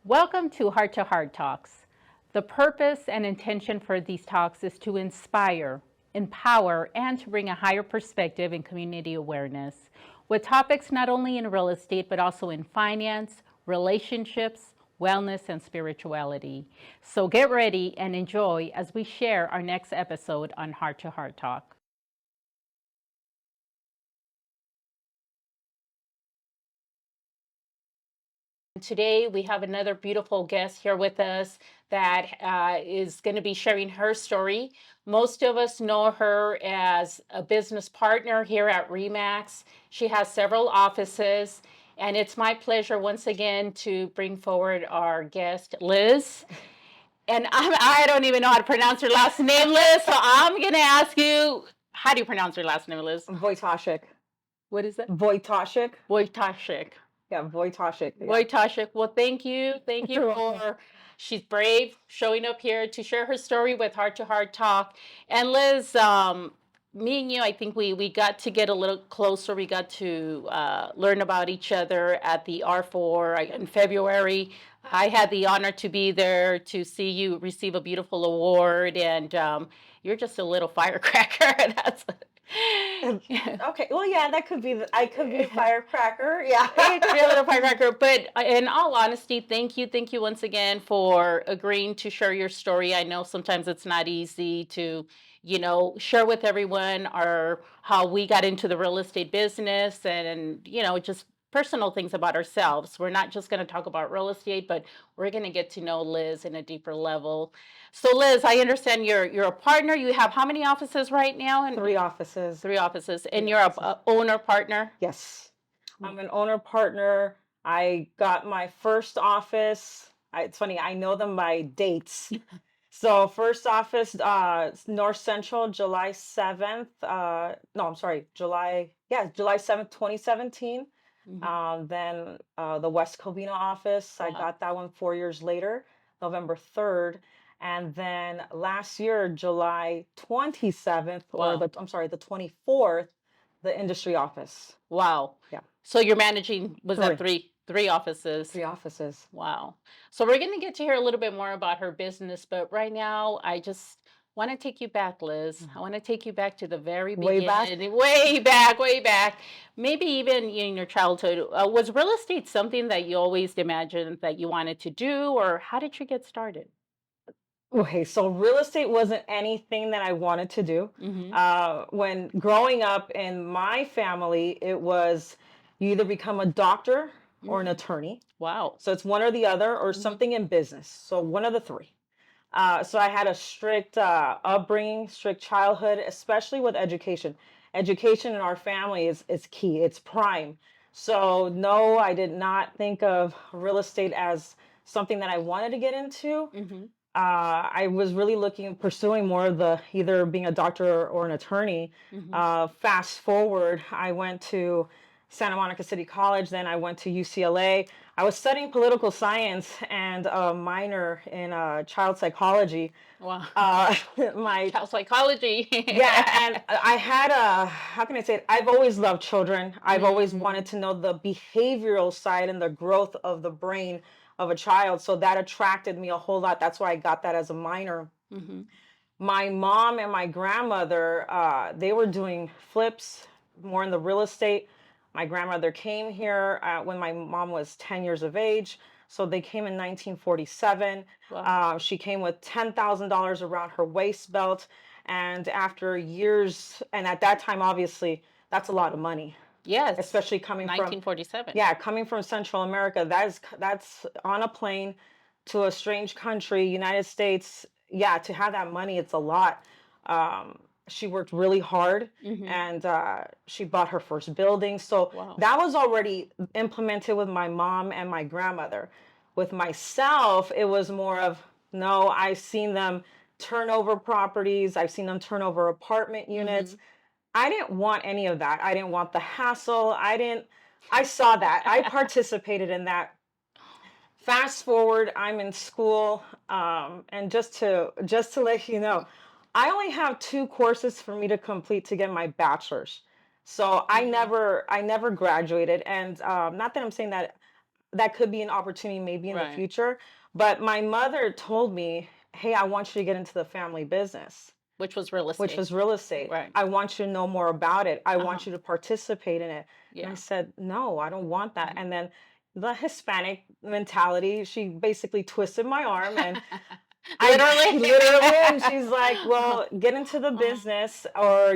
Welcome to Heart Talks. The purpose and intention for these talks is to inspire, empower, and to bring a higher perspective and community awareness with topics not only in real estate, but also in finance, relationships, wellness, and spirituality. So get ready and enjoy as we share our next episode on Heart Talk. Today, we have another beautiful guest here with us that is going to be sharing her story. Most of us know her as a business partner here at REMAX. She has several offices, and it's my pleasure once again to bring forward our guest, Liz. And I don't even know how to pronounce her last name, Liz, so I'm going to ask you, how do you pronounce her last name, Liz? Wojtaszek. What is it? Wojtaszek. Wojtaszek. Yeah, Wojtaszek. Yeah. Wojtaszek. Well, thank you. Thank you for, she's brave, showing up here to share her story with Heart to Heart Talk. And Liz, me and you, I think we got to get a little closer. We got to learn about each other at the R4 in February. I had the honor to be there to see you receive a beautiful award, and you're just a little firecracker. That's Okay. Well, yeah, that could be. I could be a firecracker. Yeah, it could be a little firecracker. But in all honesty, thank you once again for agreeing to share your story. I know sometimes it's not easy to, share with everyone how we got into the real estate business and just personal things about ourselves. We're not just going to talk about real estate, but we're going to get to know Liz in a deeper level. So Liz, I understand you're a partner. You have how many offices right now? 3 offices. 3 offices. And you're a owner partner? Yes. I'm an owner partner. I got my first office. It's funny, I know them by dates. So first office, North Central, July 7th. No, I'm sorry, July 7th, 2017. Then the West Covina office, I got that one 4 years later, November 3rd. And then last year, July 27th, the 24th, the industry office. Wow. Yeah. So you're managing, was that three offices? 3 offices. Wow. So we're going to get to hear a little bit more about her business, but right now I just want to take you back, Liz. I want to take you back to the very beginning. Way back. Maybe even in your childhood. Was real estate something that you always imagined that you wanted to do, or how did you get started? Okay, so real estate wasn't anything that I wanted to do. When growing up in my family, it was you either become a doctor or an attorney. Wow. So it's one or the other, or something in business. So one of the 3. So I had a strict upbringing, strict childhood, especially with education. Education in our family is key. It's prime. So no, I did not think of real estate as something that I wanted to get into. I was really pursuing more of the either being a doctor or an attorney. Fast forward, I went to Santa Monica City College, then I went to UCLA. I was studying political science and a minor in child psychology. Wow. My child psychology. Yeah, and I had how can I say it? I've always loved children. I've always wanted to know the behavioral side and the growth of the brain of a child. So that attracted me a whole lot. That's why I got that as a minor. My mom and my grandmother, they were doing flips, more in the real estate. My grandmother came here when my mom was 10 years of age. So they came in 1947. Wow. She came with $10,000 around her waist belt. And after years, and at that time, obviously, that's a lot of money. Yes. Especially coming 1947. Yeah, coming from Central America. That's on a plane to a strange country, United States. Yeah, to have that money, it's a lot. She worked really hard, and she bought her first building. So that was already implemented with my mom and my grandmother. With myself, it was more of, no, I've seen them turn over properties. I've seen them turn over apartment units. I didn't want any of that. I didn't want the hassle. I saw that. I participated in that. Fast forward, I'm in school, and just to let you know, I only have 2 courses for me to complete to get my bachelor's. So I never graduated, and not that I'm saying that that could be an opportunity maybe in the Right. future. But my mother told me, hey, I want you to get into the family business, Which was real which estate. was real estate. Right. I want you to know more about it. I Uh-huh. want you to participate in it. And I Yeah. said, no, I don't want that. Mhm. And then the Hispanic mentality, she basically twisted my arm and Literally. literally, and she's like, well, get into the Uh-huh. business or,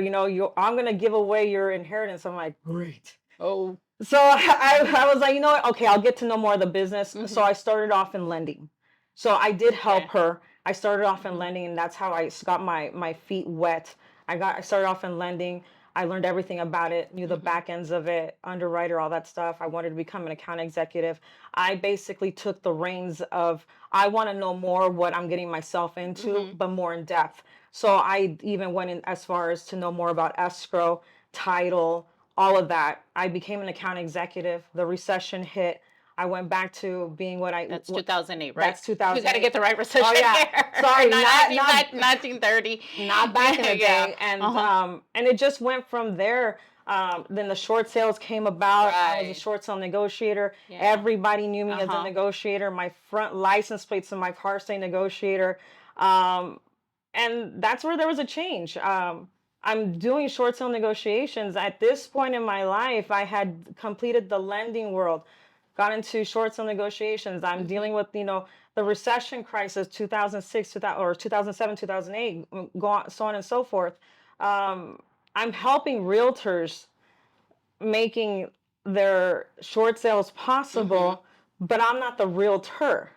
I'm going to give away your inheritance. I'm like, great. Oh. So I was like, you know what? Okay, I'll get to know more of the business. So Mhm. I started off in lending. So I did help Okay. her. I started off in Mhm. lending, and that's how I got my feet wet. I started off in lending. I learned everything about it, knew the Mhm. back ends of it, underwriter, all that stuff. I wanted to become an account executive. I basically took the reins of I want to know more what I'm getting myself into, Mhm. but more in depth. So I even went in as far as to know more about escrow, title, all of that. I became an account executive. The recession hit. I went back to being That's 2008, right? that's We got to 2008. get the right Oh recession yeah. here. Sorry, Not not 19, not 1930. not back in the Yeah. day. And Uh-huh. and it just went from there. Then the short sales came about. I was a Right. short sale negotiator. Yeah. Everybody knew me as a Uh-huh. negotiator. My front license plates in my car say negotiator. Um, and that's where there was a change. I'm doing short sale negotiations. At this point in my life, I had completed the lending world, got into short sale negotiations. I'm Mhm. dealing with, the recession crisis, 2006, 2000, or 2007, 2008, go on, so on and so forth. Um, I'm helping realtors making their short sales Mhm. possible, but I'm not the realtor.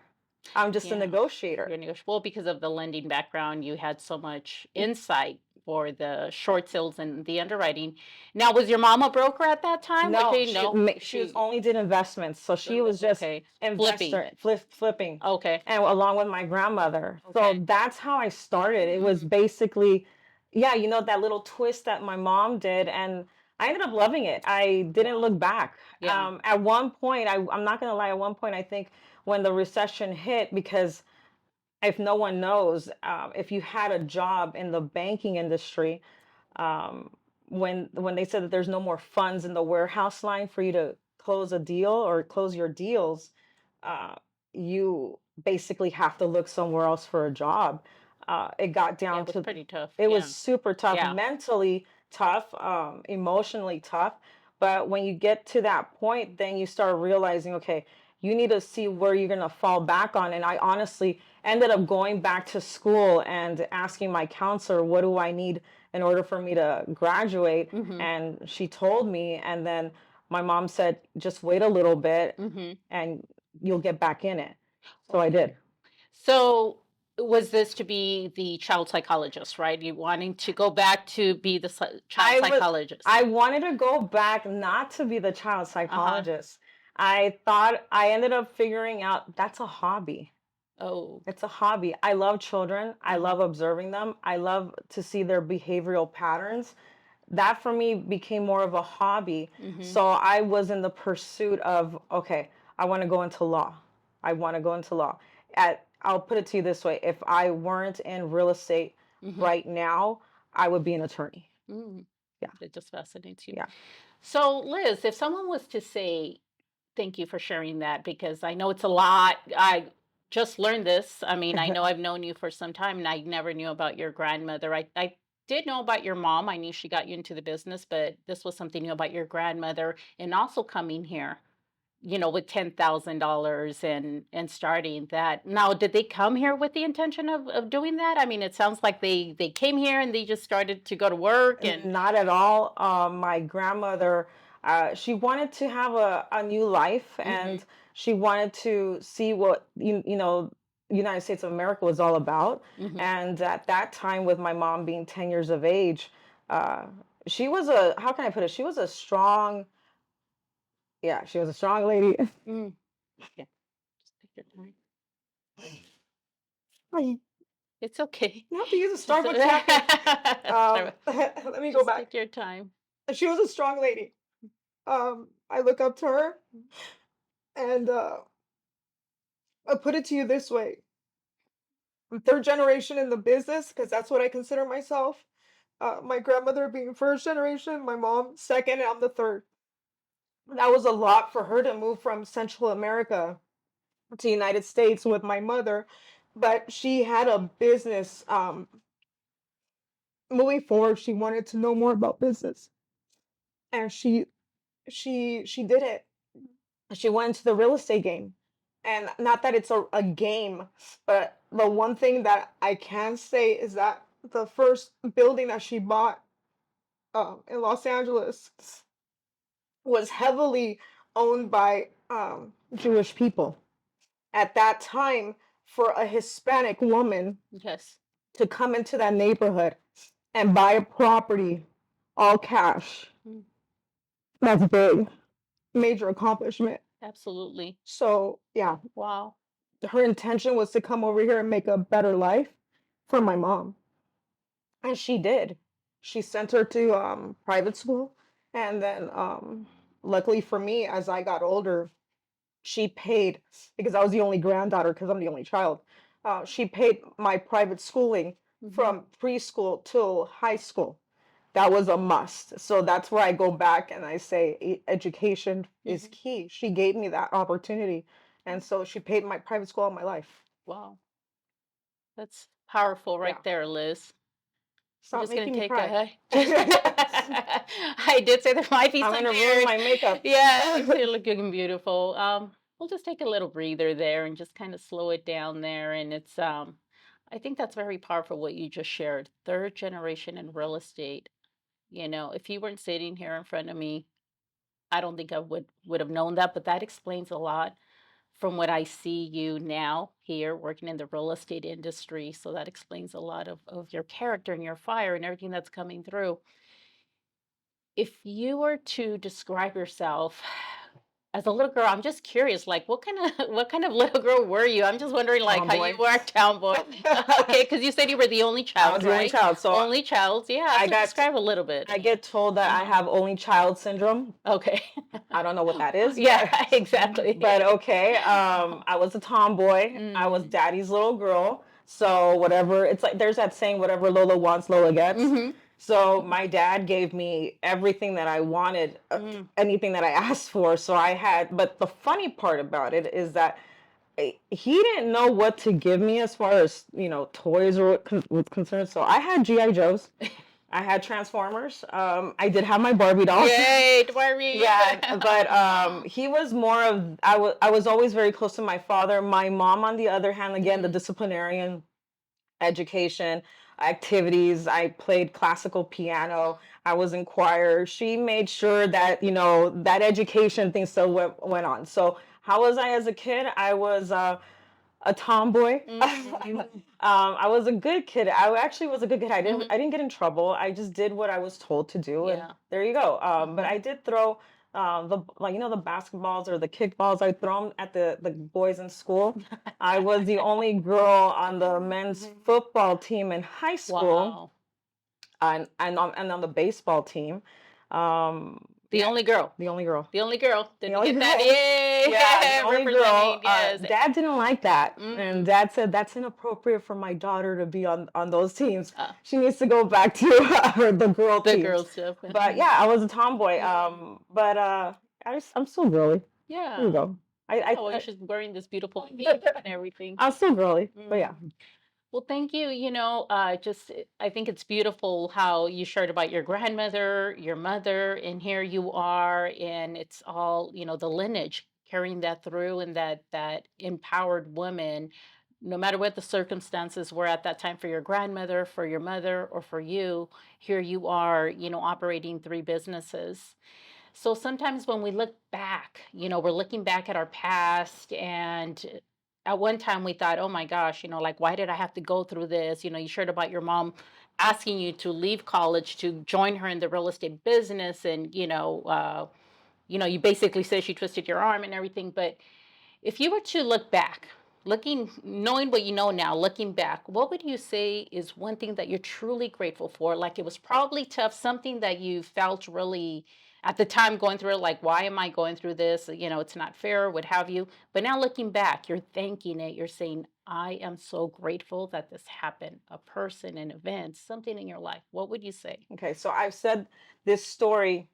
I'm just a Yeah. negotiator. You're negotiable because of the lending background. You had so much insight for the short sales and the underwriting. Now, was your mom a broker at that time? No, Okay, no, she was she only did investments, so she was just okay, flipping. investor flipping, Okay, and along with my grandmother. So okay. that's how I started. It was Mhm. basically, yeah, that little twist that my mom did, and I ended up loving it. I didn't Wow. look back. Yeah. At one point, I'm not gonna lie. At one point, I think when the recession hit, because if no one knows, if you had a job in the banking industry, um, when they said that there's no more funds in the warehouse line for you to close a deal or close your deals, uh, you basically have to look somewhere else for a job. It got Yeah, down it was to pretty tough. it was Yeah. super tough, Yeah. mentally tough, emotionally tough. But when you get to that point, then you start realizing, okay, you need to see where you're gonna fall back on. And I honestly ended up going back to school and asking my counselor, what do I need in order for me to graduate? Mhm. And she told me, and then my mom said, just wait a little bit Mhm. and you'll get back in it. So I Okay. did. So was this to be the child psychologist, right? You wanting to go back to be the child I was psychologist. I wanted to go back not to be the child Uh-huh. psychologist. I thought I ended up figuring out that's a hobby. Oh. It's a hobby. I love children. I Uh-huh. love observing them. I love to see their behavioral patterns. That for me became more of a hobby. Mhm. So I was in the pursuit of, okay, I want to go into law. I want to go into law. I'll put it to you this way, if I weren't in real estate Mhm. right now, I would be an attorney. Mm. Yeah. That just fascinates you. Yeah. So, Liz, if someone was to say, thank you for sharing that because I know it's a lot. I just learned this. I mean, I know I've known you for some time and I never knew about your grandmother. I did know about your mom. I knew she got you into the business, but this was something new about your grandmother and also coming here, with $10,000 and starting that. Now, did they come here with the intention of doing that? I mean, it sounds like they came here and they just started to go to work and Not at all. My grandmother, she wanted to have a new life, mhm, and she wanted to see what United States of America was all about. mhm. And at that time, with my mom being 10 years of age, uh, she was a, how can I put it? She was a strong, yeah, she was a strong lady. Mm. Yeah, just take your time. I It's okay. have to use a Just Starbucks napkin. sorry. Let me go Just back. take your time. She was a strong lady. I look up to her, and I'll put it to you this way. I'm third generation in the business because that's what I consider myself. My grandmother being first generation, my mom second, and I'm the third. That was a lot for her to move from Central America to United States with my mother, but she had a business. Moving forward, she wanted to know more about business, and she did it. She went into the real estate game, and not that it's a game, but the one thing that I can say is that the first building that she bought in Los Angeles was heavily owned by Jewish people. At that time, for a Hispanic woman Yes. to come into that neighborhood and buy a property all cash, Mm, that's big, major accomplishment. absolutely. So, yeah, Wow. her intention was to come over here and make a better life for my mom. And she did. She sent her to private school. And then, luckily for me, as I got older, she paid, because I was the only granddaughter, because I'm the only child. She paid my private schooling from preschool till high school. That was a must. So that's where I go back and I say education is key. She gave me that opportunity. And so she paid my private school all my life. Wow. That's powerful Yeah. right there, Liz. I'm Stop just gonna making me take cry. a just I did say there might be I'm some gonna ruin tears. my makeup. Yeah, you're looking beautiful. We'll just take a little breather there and just kind of slow it down there. And it's I think that's very powerful what you just shared. Third generation in real estate. You know, if you weren't sitting here in front of me, I don't think I would have known that, but that explains a lot from what I see you now here working in the real estate industry. So that explains a lot of your character and your fire and everything that's coming through. If you were to describe yourself as a little girl, I'm just curious, like what kind of what kind of little girl were you? I'm just wondering like how you Tomboy. were a tomboy. Okay, because you said you were the only I was child, the only right? child, so Only child, yeah. I So got describe a little bit. I get told that I have only child syndrome. Okay. I don't know what that is, Yeah, exactly. but okay. I was a tomboy. I was Mm. daddy's little girl. So whatever, it's like there's that saying, whatever Lola wants, Lola gets. Mm-hmm. So my dad gave me everything that I wanted, Mm. anything that I asked for. So I had, but the funny part about it is that he didn't know what to give me as far as toys or was concerned. So I had GI Joes. I had Transformers. I did have my Barbie dolls. Yay, Barbie. Yeah, but he was more of I was always very close to my father. My mom, on the other hand, again, the disciplinarian, education, activities. I played classical piano. I was in choir. She made sure that that education thing still went on. So how was I as a kid? I was a tomboy. I was a good kid. I actually was a good kid. I didn't get in trouble. I just did what I was told to do, and Yeah. there you go. But I did throw the the basketballs or the kickballs. I throw them at the boys in school. I was the only girl on the men's football team in high school, Wow. and on the baseball team. The only girl. The only girl. The only girl. Did The you only get that? girl. Yay! Yeah, the only girl. Representing, yes. Dad didn't like that, Mm. and Dad said that's inappropriate for my daughter to be on those teams. Uh, She needs to go back to the girl the teams. girl stuff. But yeah, I was a tomboy. But I'm still girly. There you Yeah. go. Oh, well, she's wearing this beautiful makeup and everything. I'm still girly. But yeah. Well, thank you. You know, just I think it's beautiful how you shared about your grandmother, your mother, and here you are, and it's all, you know, the lineage carrying that through and that empowered woman, no matter what the circumstances were at that time for your grandmother, for your mother, or for you, here you are, you know, operating three businesses. So sometimes when we look back, you know, we're looking back at our past and at one time we thought, oh my gosh, you know, like why did I have to go through this? You know, you shared about your mom asking you to leave college to join her in the real estate business and you basically said she twisted your arm and everything, but if you were to look back, knowing what you know now, looking back, what would you say is one thing that you're truly grateful for? Like it was probably tough, something that you felt really at the time going through it, like, why am I going through this? You know, it's not fair, what have you. But now looking back, you're thanking it. You're saying, I am so grateful that this happened. A person, an event, something in your life. What would you say? Okay, so I've said this story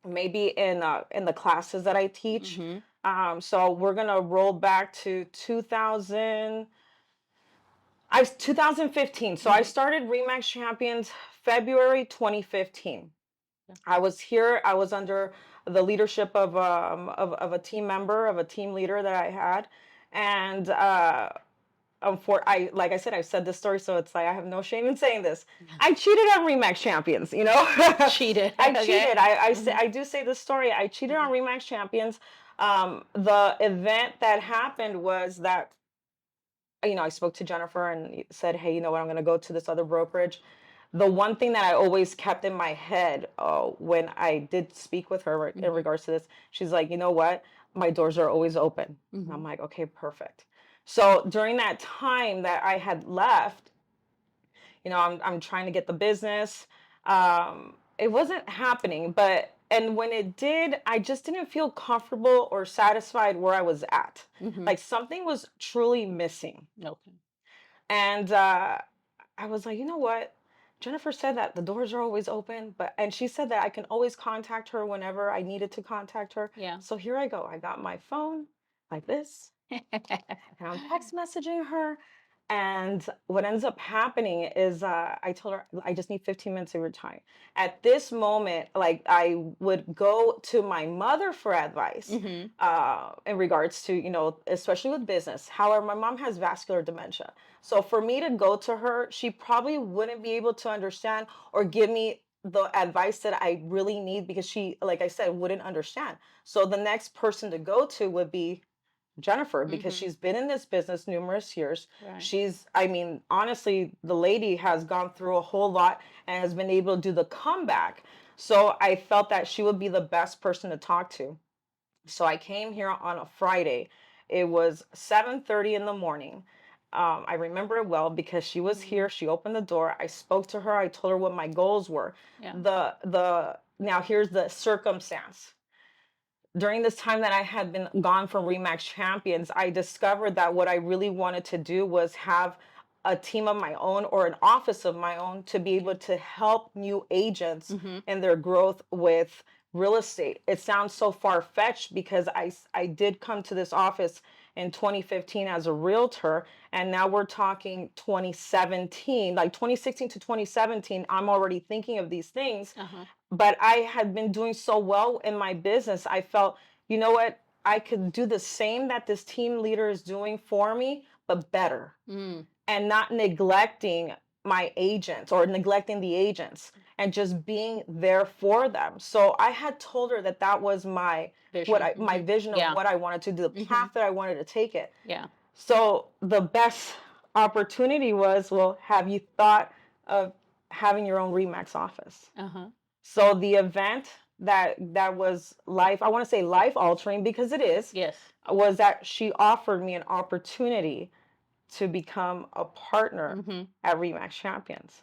maybe in the classes that I teach. Mm-hmm. So we're gonna roll back to 2015. So I Mm-hmm. started Remax Champions February 2015. Yeah. I was here. I was under the leadership of a team member, of a team leader that I had, and like I said, I've said this story, so it's like I have no shame in saying this. I cheated on Remax Champions. You know, Cheated. I Okay. cheated. I say Mm-hmm. I do say this story. I cheated Mm-hmm. on Remax Champions. The event that happened was that, I spoke to Jennifer and said, hey, you know what, I'm going to go to this other brokerage. The one thing that I always kept in my head when I did speak with her in Mm-hmm. regards to this, she's like, you know what, my doors are always open. And Mm-hmm. I'm like, okay, perfect. So during that time that I had left, I'm trying to get the business. It wasn't happening, and when it did, I just didn't feel comfortable or satisfied where I was at. Mm-hmm. Like something was truly missing. Okay. And I was like, you know what? Jennifer said that the doors are always open, and she said that I can always contact her whenever I needed to contact her. Yeah. So here I go. I got my phone like this, and I'm text messaging her. And what ends up happening is I told her I just need 15 minutes of your time. At this moment, like I would go to my mother for advice Mm-hmm. in regards to, especially with business. However, my mom has vascular dementia. So for me to go to her, she probably wouldn't be able to understand or give me the advice that I really need because she, like I said, wouldn't understand. So the next person to go to would be Jennifer because Mm-hmm. she's been in this business numerous years. Right. I mean, honestly, the lady has gone through a whole lot and has been able to do the comeback. So I felt that she would be the best person to talk to. So I came here on a Friday. It was 7:30 in the morning. I remember it well because she was Mm-hmm. here. She opened the door. I spoke to her. I told her what my goals were. Yeah. The Now here's the circumstance. During this time that I had been gone from Remax Champions, I discovered that what I really wanted to do was have a team of my own or an office of my own to be able to help new agents Mm-hmm. in their growth with real estate. It sounds so far-fetched because I did come to this office in 2015 as a realtor, and now we're talking 2017, like 2016 to 2017. I'm already thinking of these things, Uh-huh. but I had been doing so well in my business. I felt, you know what? I could do the same that this team leader is doing for me, but better, Mm. and not neglecting my agents or neglecting the agents and just being there for them. So I had told her that that was Vision. my Mm-hmm. vision of Yeah. what I wanted to do, the Mm-hmm. path that I wanted to take it. Yeah. So the best opportunity was, well, have you thought of having your own Remax office? Uh-huh. So the event that was life, I want to say life altering because it is, Yes. was that she offered me an opportunity to become a partner Mm-hmm. at Remax Champions.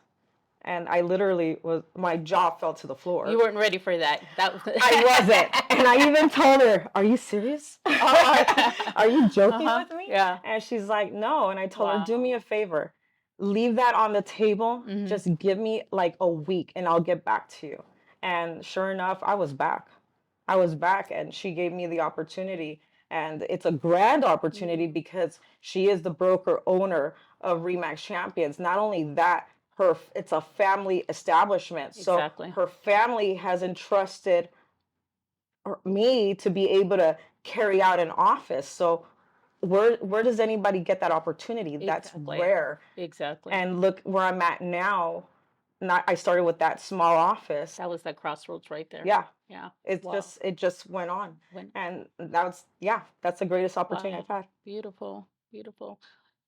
And I literally my jaw fell to the floor. You weren't ready for that. That was I wasn't. And I even told her, are you serious? Are you joking uh-huh. with me? Yeah. And she's like, no. And I told her, do me a Wow. favor. Leave that on the table. Mm-hmm. Just give me like a week and I'll get back to you. And sure enough, I was back. I was back and she gave me the opportunity. And it's a grand opportunity Mm-hmm. because she is the broker owner of Remax Champions. Not only that, it's a family establishment. So Exactly. her family has entrusted me to be able to carry out an office. So where does anybody get that opportunity? That's Exactly. rare. Exactly. And look where I'm at now. I started with that small office. That was that crossroads right there. Yeah. Yeah. It just went on. When, And that's the greatest opportunity I've had. Beautiful. Beautiful.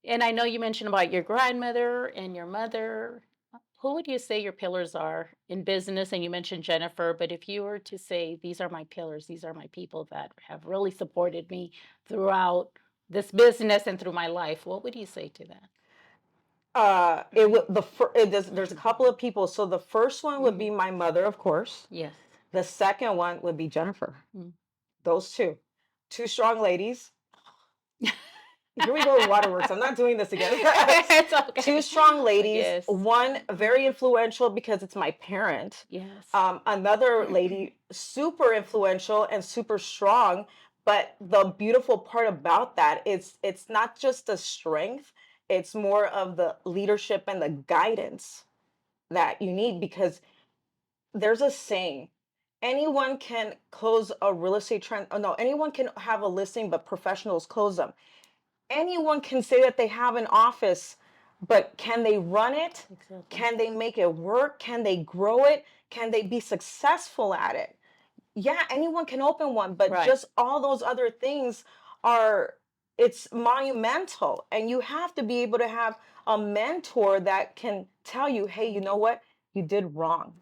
And I know you mentioned about your grandmother and your mother. Who would you say your pillars are in business? And you mentioned Jennifer, but if you were to say, these are my pillars, these are my people that have really supported me throughout this business and through my life, what would you say to that? There's a couple of people. So the first one would be my mother, of course. Yes. The second one would be Jennifer. Mm. Those two strong ladies. Here we go with waterworks. I'm not doing this again. It's okay. Two strong ladies. Yes. One very influential because it's my parent. Yes. Another lady super influential and super strong. But the beautiful part about that is it's not just the strength, it's more of the leadership and the guidance that you need, because there's a saying, anyone can close a real estate trend. Oh, no, anyone can have a listing, but professionals close them. Anyone can say that they have an office, but can they run it? Exactly. Can they make it work? Can they grow it? Can they be successful at it? Yeah, anyone can open one, but Right. just all those other things are, it's monumental. And you have to be able to have a mentor that can tell you, hey, you know what? You did wrong.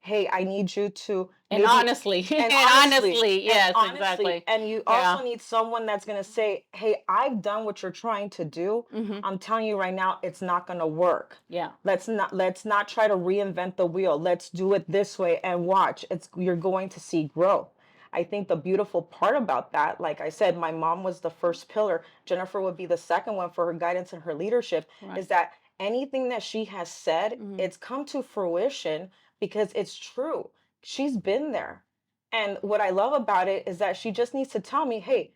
Hey, I need you to And maybe, honestly, and honestly, yes, and honestly, exactly. and you Yeah. also need someone that's going to say, hey, I've done what you're trying to do. I'm telling you right now, it's not going to work. Yeah. Let's not try to reinvent the wheel. Let's do it this way and watch. You're going to see growth. I think the beautiful part about that, like I said, my mom was the first pillar. Jennifer would be the second one for her guidance and her leadership, Right. is that anything that she has said, it's come to fruition because it's true. She's been there. And what I love about it is that she just needs to tell me, hey,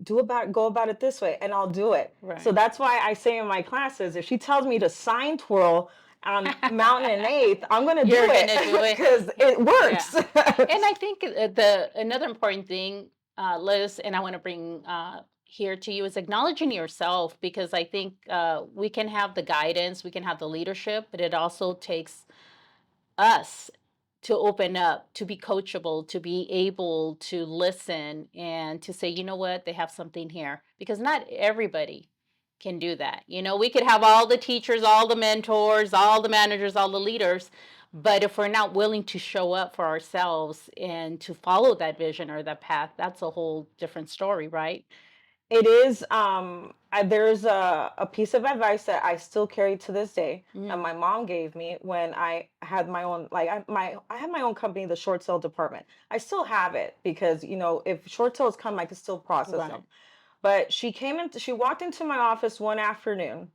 go about it this way, and I'll do it. Right. So that's why I say in my classes, if she tells me to sign twirl on Mountain and Eighth, I'm gonna do it because it works. Yeah. And I think another important thing, Liz, and I want to bring here to you, is acknowledging yourself, because I think we can have the guidance, we can have the leadership, but it also takes us to open up, to be coachable, to be able to listen and to say, you know what, they have something here. Because not everybody can do that. You know, we could have all the teachers, all the mentors, all the managers, all the leaders, but if we're not willing to show up for ourselves and to follow that vision or that path, that's a whole different story, right? It is. There's a piece of advice that I still carry to this day that my mom gave me when I had my own, like I had my own company, the short sale department. I still have it because, you know, if short sales come, I can still process them. But she walked into my office one afternoon.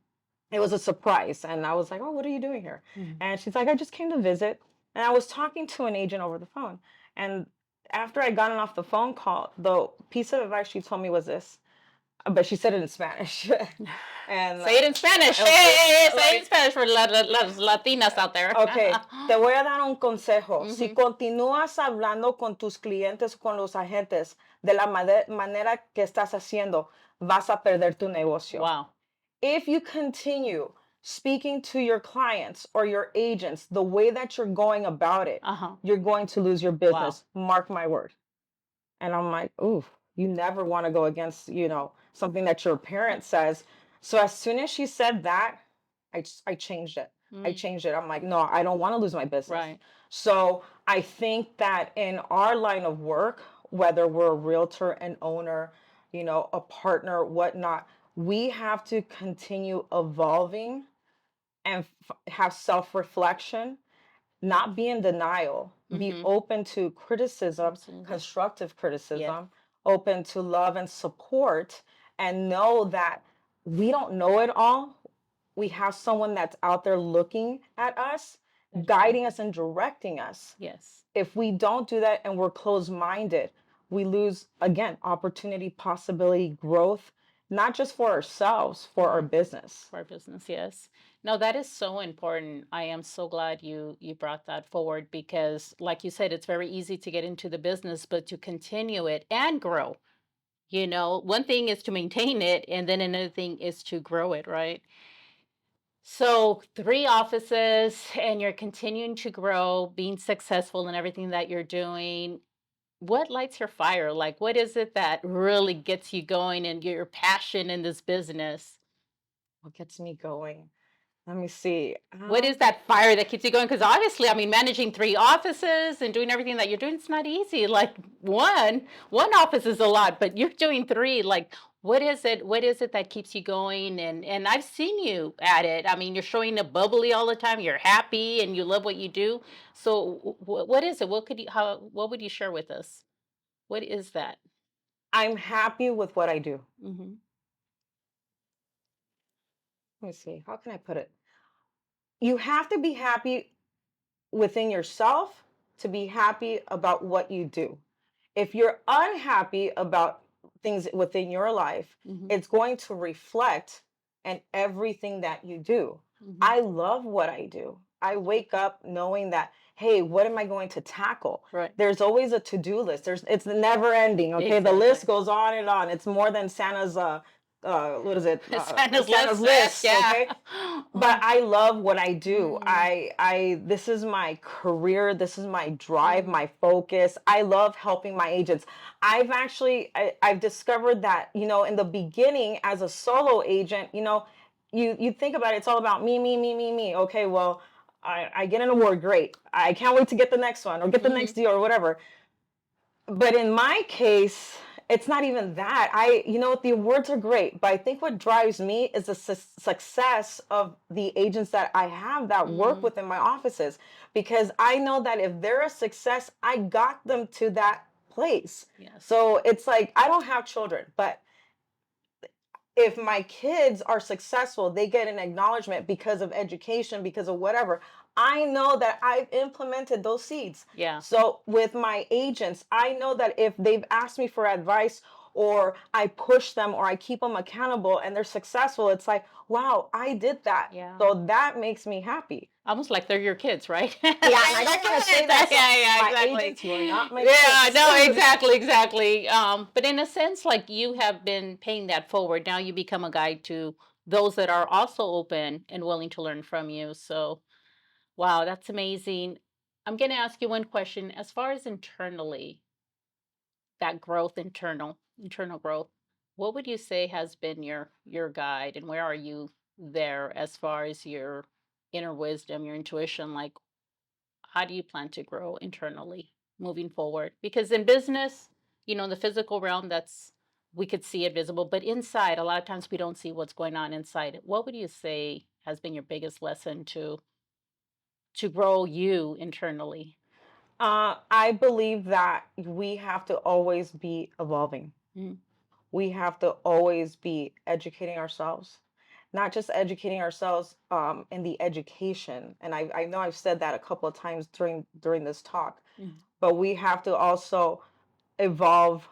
It was a surprise, and I was like, "Oh, what are you doing here?" And she's like, "I just came to visit." And I was talking to an agent over the phone, and after I gotten off the phone call, the piece of advice she told me was this, but she said it in Spanish. And say it in Spanish. Okay, Hey, say it in Spanish for las Latinas out there. Okay, te voy a dar un consejo. Si continúas hablando con tus clientes, con los agentes, de la manera que estás haciendo, vas a perder tu negocio. Wow. If you continue speaking to your clients or your agents the way that you're going about it, you're going to lose your business. Wow. Mark my word. And I'm like, ooh, you never want to go against, you know, something that your parent says. So as soon as she said that, I changed it. I changed it. I'm like, no, I don't want to lose my business. Right. So I think that in our line of work, whether we're a realtor, an owner, you know, a partner, whatnot, we have to continue evolving and have self-reflection, not be in denial, be open to criticism, constructive criticism, open to love and support, and know that we don't know it all. We have someone that's out there looking at us, guiding us and directing us. Yes. If we don't do that and we're closed-minded, we lose, again, opportunity, possibility, growth, not just for ourselves, for our business. For our business, yes. No, that is so important. I am so glad you brought that forward, because like you said, it's very easy to get into the business, but to continue it and grow. You know, one thing is to maintain it, and then another thing is to grow it, right? So 3 offices, and you're continuing to grow, being successful in everything that you're doing. What lights your fire? Like, what is it that really gets you going and your passion in this business? What gets me going? Let me see. What is that fire that keeps you going? Because obviously, I mean, managing 3 offices and doing everything that you're doing, it's not easy. Like one office is a lot, but you're doing 3. Like, what is it? What is it that keeps you going? And I've seen you at it. I mean, you're showing up bubbly all the time. You're happy and you love what you do. So, what is it? What would you share with us? What is that? I'm happy with what I do. let me see, how can I put it? You have to be happy within yourself to be happy about what you do. If you're unhappy about things within your life, it's going to reflect in everything that you do. I love what I do. I wake up knowing that, hey, what am I going to tackle? Right. There's always a to-do list. It's never ending. Okay. The list goes on and on. It's more than Santa's what is it? Santa's list. Yeah. Okay. But I love what I do. This is my career. This is my drive, my focus. I love helping my agents. I've discovered that, in the beginning as a solo agent, you think about it, it's all about me, me, me, me, me. Okay, well, I get an award, great. I can't wait to get the next one or get the next deal or whatever. But in my case, it's not even that. The awards are great, but I think what drives me is the success of the agents that I have that work within my offices, because I know that if they're a success, I got them to that place. Yes. So it's like, I don't have children, but if my kids are successful, they get an acknowledgement because of education, because of whatever. I know that I've implemented those seeds. Yeah. So with my agents, I know that if they've asked me for advice, or I push them, or I keep them accountable and they're successful, it's like, wow, I did that. Yeah. So that makes me happy. Almost like they're your kids, right? Yeah, and I don't want to say that. Yeah, my exactly. agents were not my Yeah, kids. no, exactly. But in a sense, like, you have been paying that forward. Now you become a guide to those that are also open and willing to learn from you. So, wow, that's amazing. I'm going to ask you one question. As far as internally, that growth, internal growth, what would you say has been your guide, and where are you there as far as your inner wisdom, your intuition? Like, how do you plan to grow internally moving forward? Because in business, in the physical realm, that's, we could see it visible, but inside, a lot of times we don't see what's going on inside. What would you say has been your biggest lesson to grow you internally? I believe that we have to always be evolving. We have to always be educating ourselves, not just educating ourselves in the education. And I know I've said that a couple of times during this talk, but we have to also evolve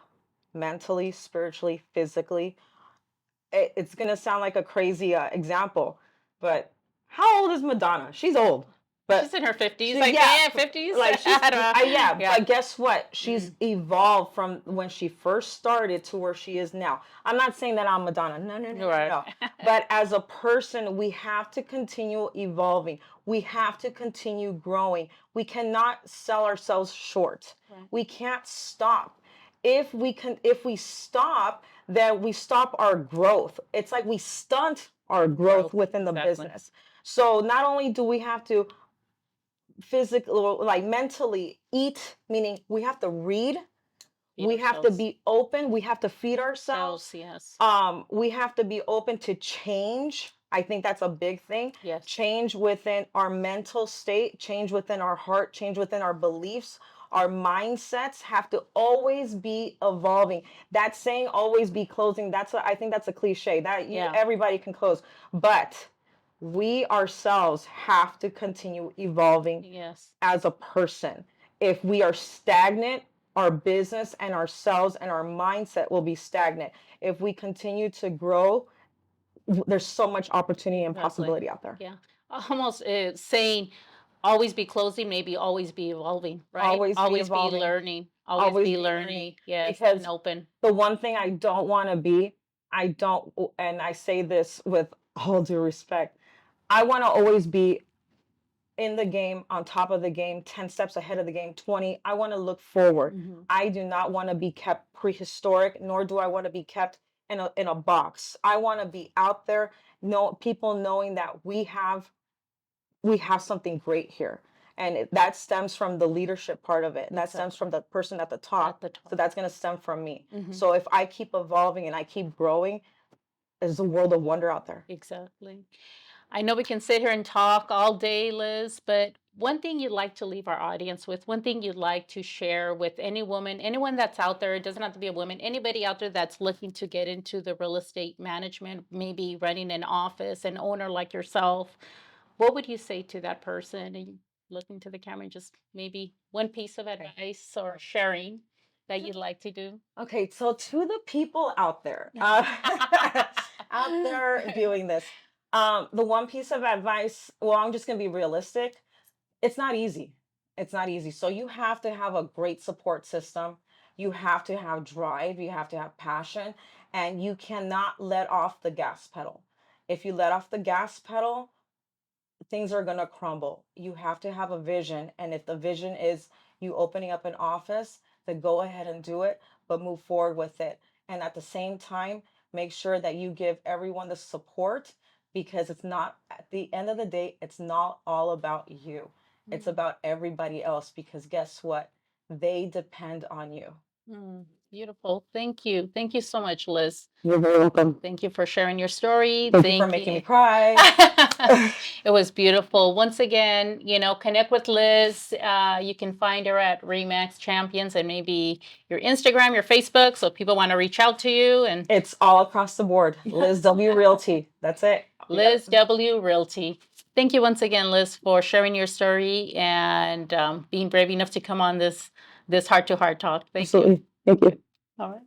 mentally, spiritually, physically. It's going to sound like a crazy example, but how old is Madonna? She's old. But she's in her 50s, like, yeah, 50s. Like, she's, yeah, Yeah. but guess what? She's evolved from when she first started to where she is now. I'm not saying that I'm Madonna. No. Right. But as a person, we have to continue evolving. We have to continue growing. We cannot sell ourselves short. Right. We can't stop. If we stop, then we stop our growth. It's like we stunt our growth within the business. So not only do we have to physically, like mentally eat, meaning we have to read, we have to be open, we have to feed ourselves. Yes. We have to be open to change. I think that's a big thing. Yes. Change within our mental state, change within our heart, change within our beliefs. Our mindsets have to always be evolving. That saying, always be closing, I think that's a cliche that everybody can close, but we ourselves have to continue evolving as a person. If we are stagnant, our business and ourselves and our mindset will be stagnant. If we continue to grow, there's so much opportunity and possibility out there. Yeah. Almost saying, always be closing, maybe always be evolving, right? Always be evolving. Be learning. Always be learning. Yes. Because and open. The one thing I don't want to be, and I say this with all due respect, I want to always be in the game, on top of the game, 10 steps ahead of the game, 20. I want to look forward. I do not want to be kept prehistoric, nor do I want to be kept in a box. I want to be out there, people knowing that we have something great here. And that stems from the leadership part of it. And that stems from the person at the top. So that's going to stem from me. So if I keep evolving and I keep growing, there's a world of wonder out there. Exactly. I know we can sit here and talk all day, Liz, but one thing you'd like to leave our audience with, one thing you'd like to share with any woman, anyone that's out there, it doesn't have to be a woman, anybody out there that's looking to get into the real estate management, maybe running an office, an owner like yourself, what would you say to that person? And you look into the camera and just maybe one piece of advice or sharing that you'd like to do? Okay, so to the people out there, out there viewing this, the one piece of advice, well, I'm just going to be realistic. It's not easy. It's not easy. So you have to have a great support system. You have to have drive. You have to have passion. And you cannot let off the gas pedal. If you let off the gas pedal, things are going to crumble. You have to have a vision. And if the vision is you opening up an office, then go ahead and do it, but move forward with it. And at the same time, make sure that you give everyone the support, because it's not, at the end of the day, it's not all about you. It's about everybody else, because guess what? They depend on you. Beautiful. Thank you. Thank you so much, Liz. You're very welcome. Thank you for sharing your story. Thank you for making me cry. It was beautiful. Once again, connect with Liz. You can find her at Remax Champions and maybe your Instagram, your Facebook, so people want to reach out to you. And it's all across the board. Liz W Realty. That's it. Liz W Realty. Thank you once again, Liz, for sharing your story and being brave enough to come on this heart-to-heart talk. Thank you. Thank you. All right.